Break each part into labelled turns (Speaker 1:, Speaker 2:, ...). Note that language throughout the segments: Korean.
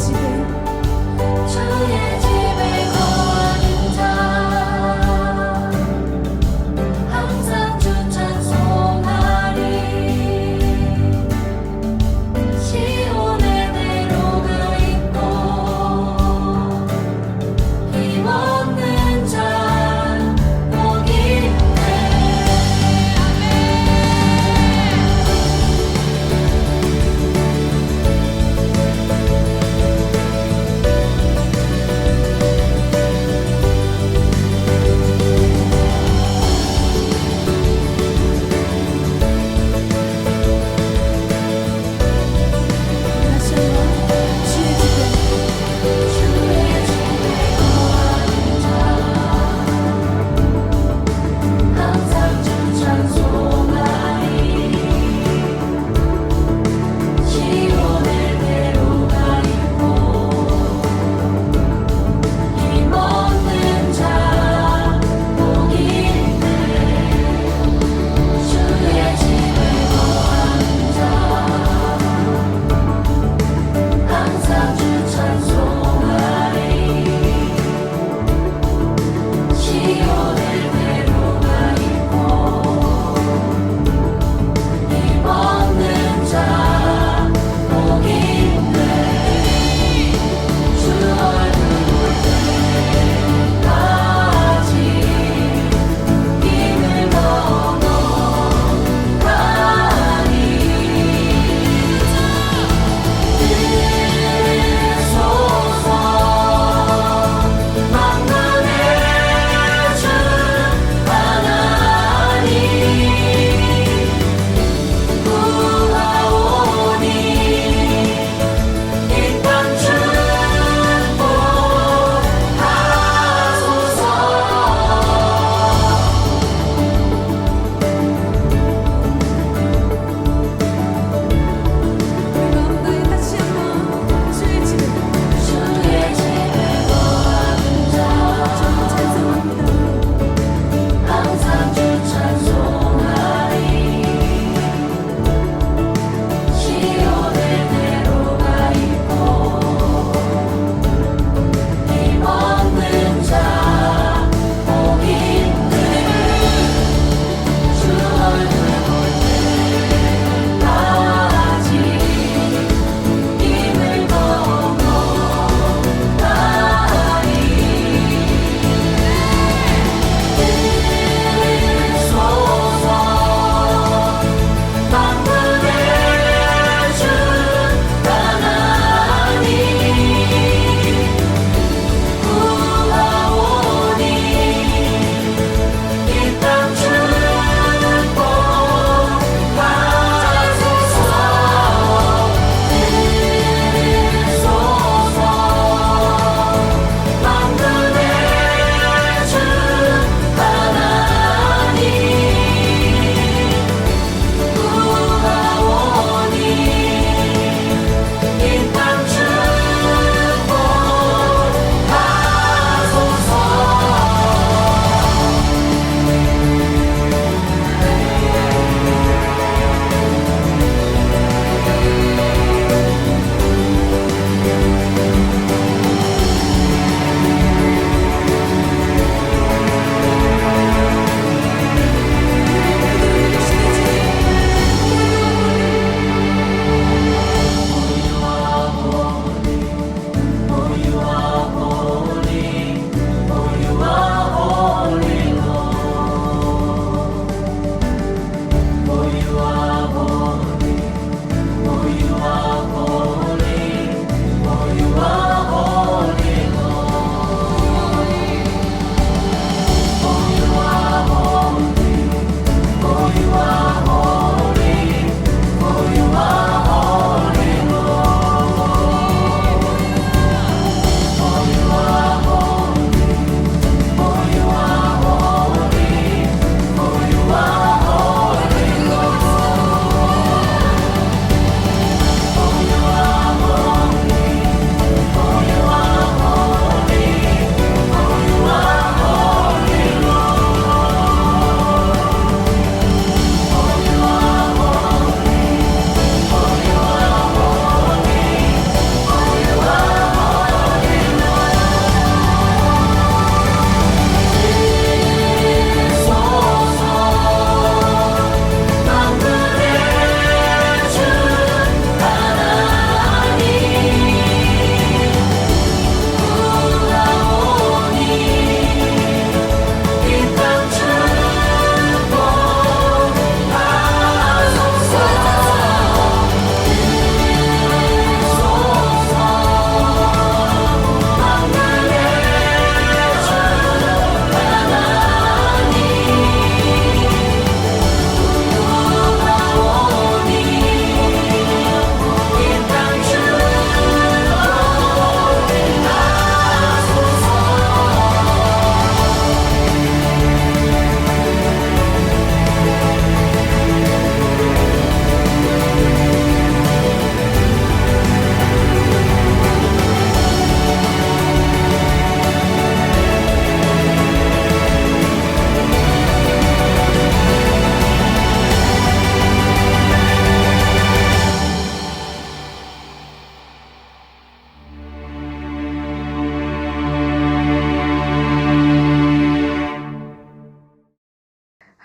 Speaker 1: 집에 거하는 자 항상 주 찬송하리. 시온에 대로가 있고 힘없는 자 복 있네. 아멘.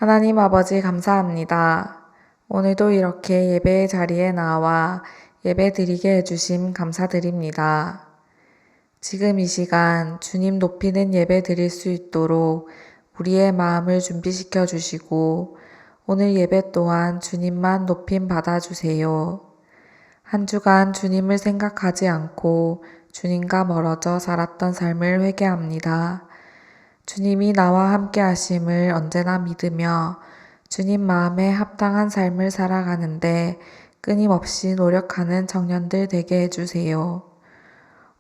Speaker 2: 하나님 아버지 감사합니다. 오늘도 이렇게 예배의 자리에 나와 예배 드리게 해주심 감사드립니다. 지금 이 시간 주님 높이는 예배 드릴 수 있도록 우리의 마음을 준비시켜 주시고 오늘 예배 또한 주님만 높임 받아주세요. 한 주간 주님을 생각하지 않고 주님과 멀어져 살았던 삶을 회개합니다. 주님이 나와 함께 하심을 언제나 믿으며 주님 마음에 합당한 삶을 살아가는데 끊임없이 노력하는 청년들 되게 해주세요.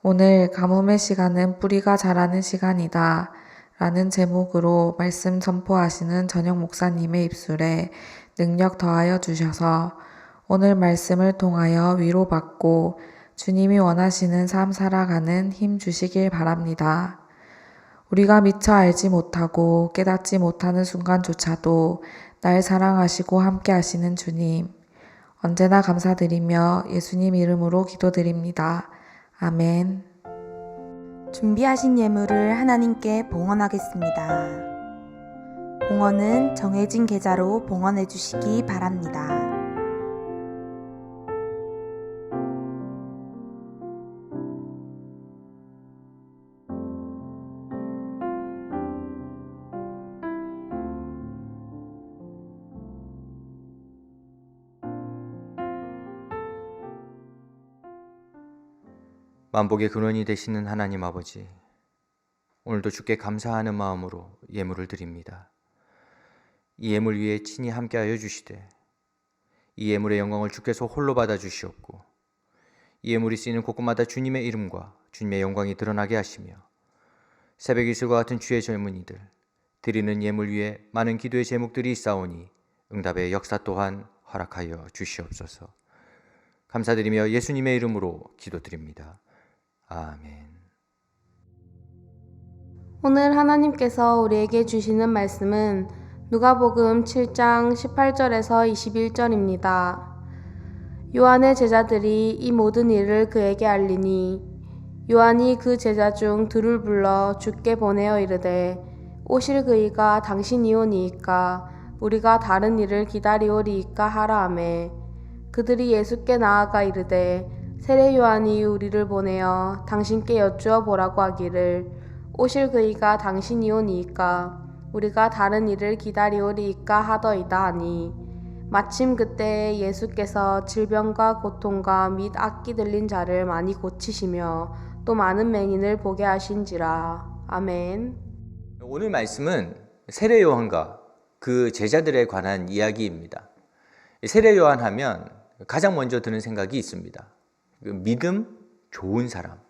Speaker 2: 오늘 가뭄의 시간은 뿌리가 자라는 시간이다 라는 제목으로 말씀 선포하시는 전영 목사님의 입술에 능력 더하여 주셔서 오늘 말씀을 통하여 위로받고 주님이 원하시는 삶 살아가는 힘 주시길 바랍니다. 우리가 미처 알지 못하고 깨닫지 못하는 순간조차도 날 사랑하시고 함께 하시는 주님, 언제나 감사드리며 예수님 이름으로 기도드립니다. 아멘.
Speaker 3: 준비하신 예물을 하나님께 봉헌하겠습니다. 봉헌은 정해진 계좌로 봉헌해 주시기 바랍니다.
Speaker 4: 만복의 근원이 되시는 하나님 아버지, 오늘도 주께 감사하는 마음으로 예물을 드립니다. 이 예물 위에 친히 함께하여 주시되 이 예물의 영광을 주께서 홀로 받아 주시옵고 이 예물이 쓰이는 곳곳마다 주님의 이름과 주님의 영광이 드러나게 하시며 새벽 이슬과 같은 주의 젊은이들 드리는 예물 위에 많은 기도의 제목들이 있사오니 응답의 역사 또한 허락하여 주시옵소서. 감사드리며 예수님의 이름으로 기도드립니다. 아멘.
Speaker 5: 오늘 하나님께서 우리에게 주시는 말씀은 누가복음 7장 18절에서 21절입니다. 요한의 제자들이 이 모든 일을 그에게 알리니 요한이 그 제자 중 둘을 불러 주께 보내어 이르되 오실 그이가 당신이오니이까 우리가 다른 일을 기다리오리이까 하라 하매 그들이 예수께 나아가 이르되 세례 요한이 우리를 보내어 당신께 여쭈어 보라고 하기를 오실 그이가 당신이오니이까 우리가 다른 일을 기다리오리이까 하더이다 하니 마침 그때에 예수께서 질병과 고통과 및 악기 들린 자를 많이 고치시며 또 많은 맹인을 보게 하신지라. 아멘.
Speaker 4: 오늘 말씀은 세례 요한과 그 제자들에 관한 이야기입니다. 세례 요한 하면 가장 먼저 드는 생각이 있습니다. 믿음 좋은 사람.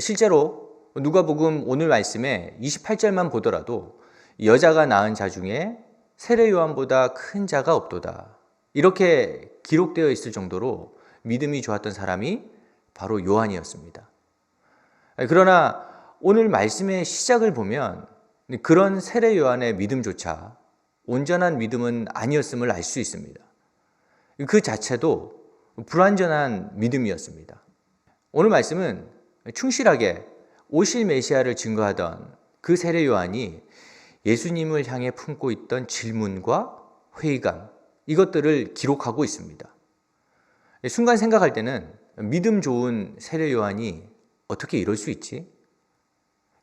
Speaker 4: 실제로 누가복음 오늘 말씀에 28절만 보더라도 여자가 낳은 자 중에 세례 요한보다 큰 자가 없도다, 이렇게 기록되어 있을 정도로 믿음이 좋았던 사람이 바로 요한이었습니다. 그러나 오늘 말씀의 시작을 보면 그런 세례 요한의 믿음조차 온전한 믿음은 아니었음을 알 수 있습니다. 그 자체도 불완전한 믿음이었습니다. 오늘 말씀은 충실하게 오실 메시아를 증거하던 그 세례 요한이 예수님을 향해 품고 있던 질문과 회의감, 이것들을 기록하고 있습니다. 순간 생각할 때는 믿음 좋은 세례 요한이 어떻게 이럴 수 있지?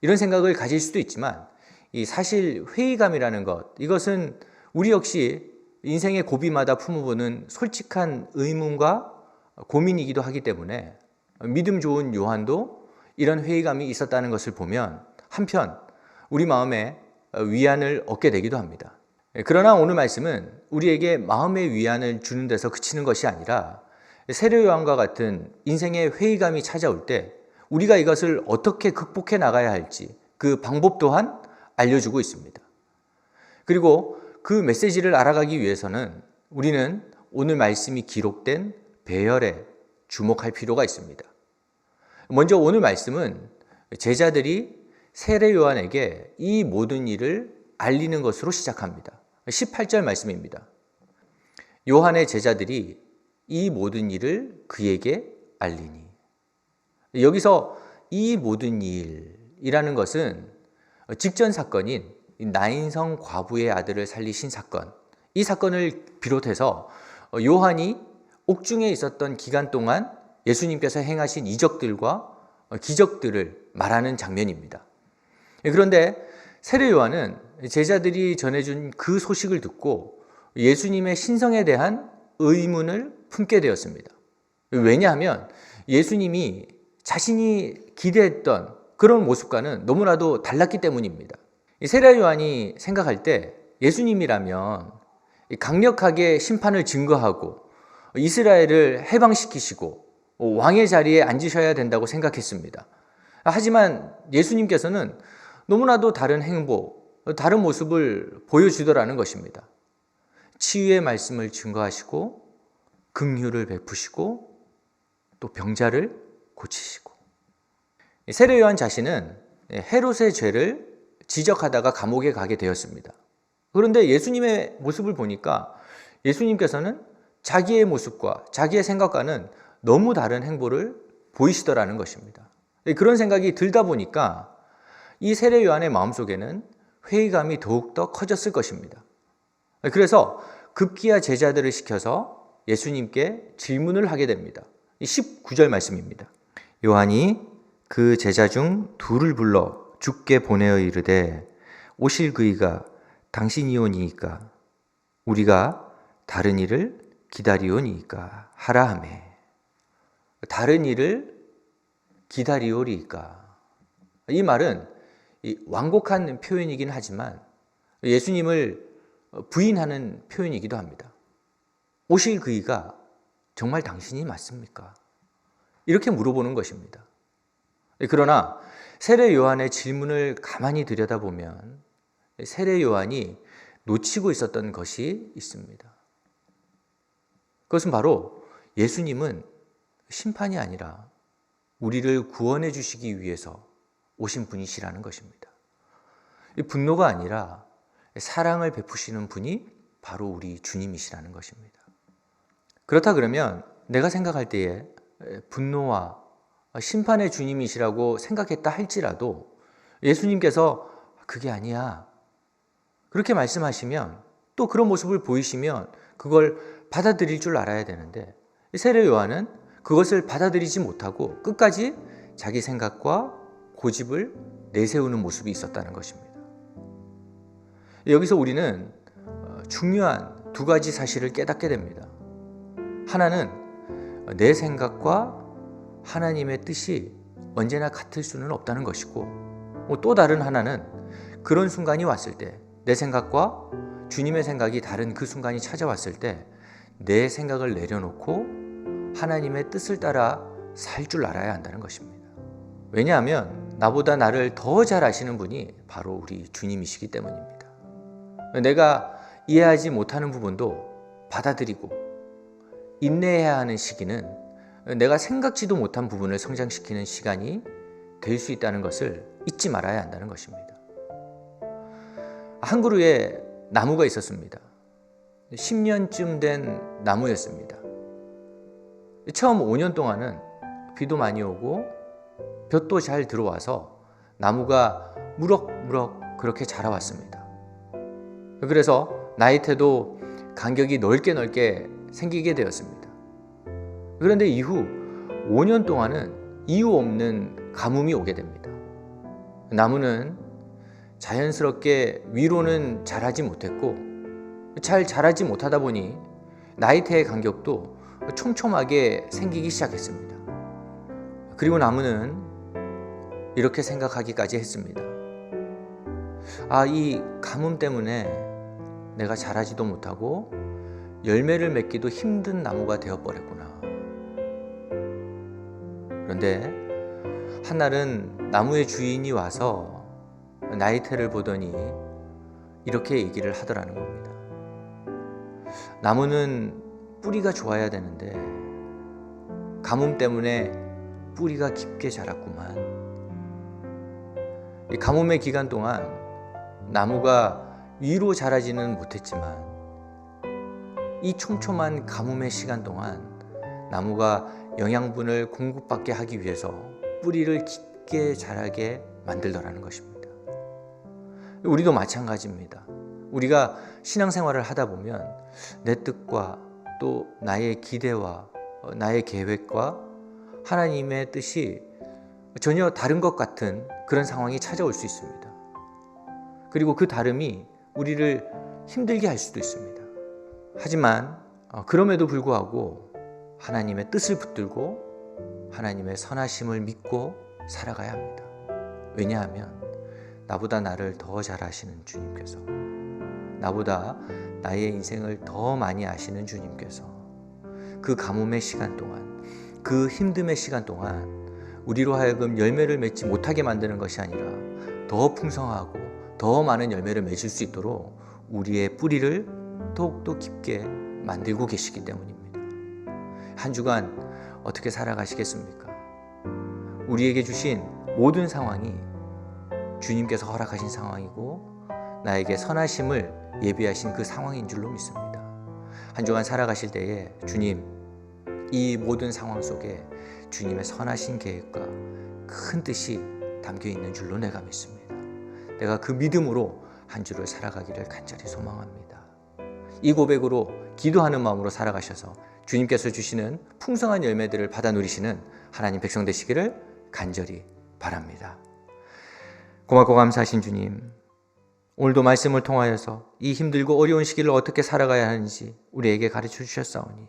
Speaker 4: 이런 생각을 가질 수도 있지만 이 사실 회의감이라는 것, 이것은 우리 역시 인생의 고비마다 품어보는 솔직한 의문과 고민이기도 하기 때문에 믿음 좋은 요한도 이런 회의감이 있었다는 것을 보면 한편 우리 마음에 위안을 얻게 되기도 합니다. 그러나 오늘 말씀은 우리에게 마음의 위안을 주는 데서 그치는 것이 아니라 세례 요한과 같은 인생의 회의감이 찾아올 때 우리가 이것을 어떻게 극복해 나가야 할지 그 방법 또한 알려주고 있습니다. 그리고 그 메시지를 알아가기 위해서는 우리는 오늘 말씀이 기록된 배열에 주목할 필요가 있습니다. 먼저 오늘 말씀은 제자들이 세례 요한에게 이 모든 일을 알리는 것으로 시작합니다. 18절 말씀입니다. 요한의 제자들이 이 모든 일을 그에게 알리니. 여기서 이 모든 일이라는 것은 직전 사건인 이 나인성 과부의 아들을 살리신 사건, 이 사건을 비롯해서 요한이 옥중에 있었던 기간 동안 예수님께서 행하신 이적들과 기적들을 말하는 장면입니다. 그런데 세례 요한은 제자들이 전해준 그 소식을 듣고 예수님의 신성에 대한 의문을 품게 되었습니다. 왜냐하면 예수님이 자신이 기대했던 그런 모습과는 너무나도 달랐기 때문입니다. 세례 요한이 생각할 때 예수님이라면 강력하게 심판을 증거하고 이스라엘을 해방시키시고 왕의 자리에 앉으셔야 된다고 생각했습니다. 하지만 예수님께서는 너무나도 다른 행보, 다른 모습을 보여주더라는 것입니다. 치유의 말씀을 증거하시고 긍휼을 베푸시고 또 병자를 고치시고. 세례 요한 자신은 헤롯의 죄를 지적하다가 감옥에 가게 되었습니다. 그런데 예수님의 모습을 보니까 예수님께서는 자기의 모습과 자기의 생각과는 너무 다른 행보를 보이시더라는 것입니다. 그런 생각이 들다 보니까 이 세례 요한의 마음속에는 회의감이 더욱더 커졌을 것입니다. 그래서 급기야 제자들을 시켜서 예수님께 질문을 하게 됩니다. 19절 말씀입니다. 요한이 그 제자 중 둘을 불러 주께 보내어 이르되 오실 그이가 당신이오니이까 우리가 다른 일을 기다리오니이까 하라 하매. 다른 일을 기다리오리이까. 이 말은 완곡한 표현이긴 하지만 예수님을 부인하는 표현이기도 합니다. 오실 그이가 정말 당신이 맞습니까? 이렇게 물어보는 것입니다. 그러나 세례 요한의 질문을 가만히 들여다보면 세례 요한이 놓치고 있었던 것이 있습니다. 그것은 바로 예수님은 심판이 아니라 우리를 구원해 주시기 위해서 오신 분이시라는 것입니다. 분노가 아니라 사랑을 베푸시는 분이 바로 우리 주님이시라는 것입니다. 그렇다 그러면 내가 생각할 때에 분노와 심판의 주님이시라고 생각했다 할지라도 예수님께서 그게 아니야, 그렇게 말씀하시면 또 그런 모습을 보이시면 그걸 받아들일 줄 알아야 되는데 세례 요한은 그것을 받아들이지 못하고 끝까지 자기 생각과 고집을 내세우는 모습이 있었다는 것입니다. 여기서 우리는 중요한 두 가지 사실을 깨닫게 됩니다. 하나는 내 생각과 하나님의 뜻이 언제나 같을 수는 없다는 것이고, 또 다른 하나는 그런 순간이 왔을 때 내 생각과 주님의 생각이 다른 그 순간이 찾아왔을 때 내 생각을 내려놓고 하나님의 뜻을 따라 살 줄 알아야 한다는 것입니다. 왜냐하면 나보다 나를 더 잘 아시는 분이 바로 우리 주님이시기 때문입니다. 내가 이해하지 못하는 부분도 받아들이고 인내해야 하는 시기는 내가 생각지도 못한 부분을 성장시키는 시간이 될 수 있다는 것을 잊지 말아야 한다는 것입니다. 한 그루의 나무가 있었습니다. 10년쯤 된 나무였습니다. 처음 5년 동안은 비도 많이 오고 볕도 잘 들어와서 나무가 무럭무럭 그렇게 자라왔습니다. 그래서 나이테도 간격이 넓게 생기게 되었습니다. 그런데 이후 5년 동안은 이유 없는 가뭄이 오게 됩니다. 나무는 자연스럽게 위로는 자라지 못했고 잘 자라지 못하다 보니 나이테의 간격도 촘촘하게 생기기 시작했습니다. 그리고 나무는 이렇게 생각하기까지 했습니다. 이 가뭄 때문에 내가 자라지도 못하고 열매를 맺기도 힘든 나무가 되어버렸구나. 그런데 한날은 나무의 주인이 와서 나이테를 보더니 이렇게 얘기를 하더라는 겁니다. 나무는 뿌리가 좋아야 되는데 가뭄 때문에 뿌리가 깊게 자랐구만. 이 가뭄의 기간 동안 나무가 위로 자라지는 못했지만 이 촘촘한 가뭄의 시간 동안 나무가 영양분을 공급받게 하기 위해서 뿌리를 깊게 자라게 만들더라는 것입니다. 우리도 마찬가지입니다. 우리가 신앙생활을 하다 보면 내 뜻과 또 나의 기대와 나의 계획과 하나님의 뜻이 전혀 다른 것 같은 그런 상황이 찾아올 수 있습니다. 그리고 그 다름이 우리를 힘들게 할 수도 있습니다. 하지만 그럼에도 불구하고 하나님의 뜻을 붙들고 하나님의 선하심을 믿고 살아가야 합니다. 왜냐하면 나보다 나를 더 잘 아시는 주님께서, 나보다 나의 인생을 더 많이 아시는 주님께서 그 가뭄의 시간 동안, 그 힘듦의 시간 동안 우리로 하여금 열매를 맺지 못하게 만드는 것이 아니라 더 풍성하고 더 많은 열매를 맺을 수 있도록 우리의 뿌리를 더욱더 깊게 만들고 계시기 때문입니다. 한 주간 어떻게 살아가시겠습니까? 우리에게 주신 모든 상황이 주님께서 허락하신 상황이고 나에게 선하심을 예비하신 그 상황인 줄로 믿습니다. 한 주간 살아가실 때에 주님, 이 모든 상황 속에 주님의 선하신 계획과 큰 뜻이 담겨 있는 줄로 내가 믿습니다. 내가 그 믿음으로 한 주를 살아가기를 간절히 소망합니다. 이 고백으로 기도하는 마음으로 살아가셔서 주님께서 주시는 풍성한 열매들을 받아 누리시는 하나님 백성 되시기를 간절히 바랍니다. 고맙고 감사하신 주님, 오늘도 말씀을 통하여서 이 힘들고 어려운 시기를 어떻게 살아가야 하는지 우리에게 가르쳐 주셨사오니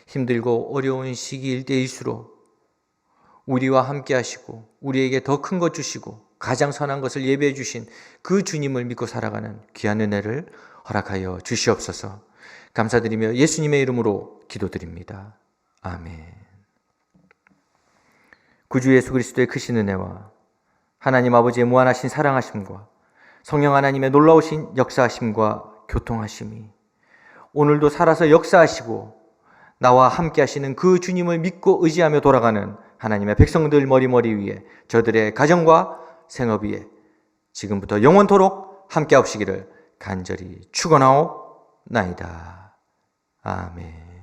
Speaker 4: 힘들고 어려운 시기일 때일수록 우리와 함께 하시고 우리에게 더 큰 것 주시고 가장 선한 것을 예배해 주신 그 주님을 믿고 살아가는 귀한 은혜를 허락하여 주시옵소서. 감사드리며 예수님의 이름으로 기도드립니다. 아멘. 구주 예수 그리스도의 크신 은혜와 하나님 아버지의 무한하신 사랑하심과 성령 하나님의 놀라우신 역사하심과 교통하심이 오늘도 살아서 역사하시고 나와 함께 하시는 그 주님을 믿고 의지하며 돌아가는 하나님의 백성들 머리머리 위에, 저들의 가정과 생업 위에 지금부터 영원토록 함께 하시기를 간절히 축원하옵나이다. 아멘.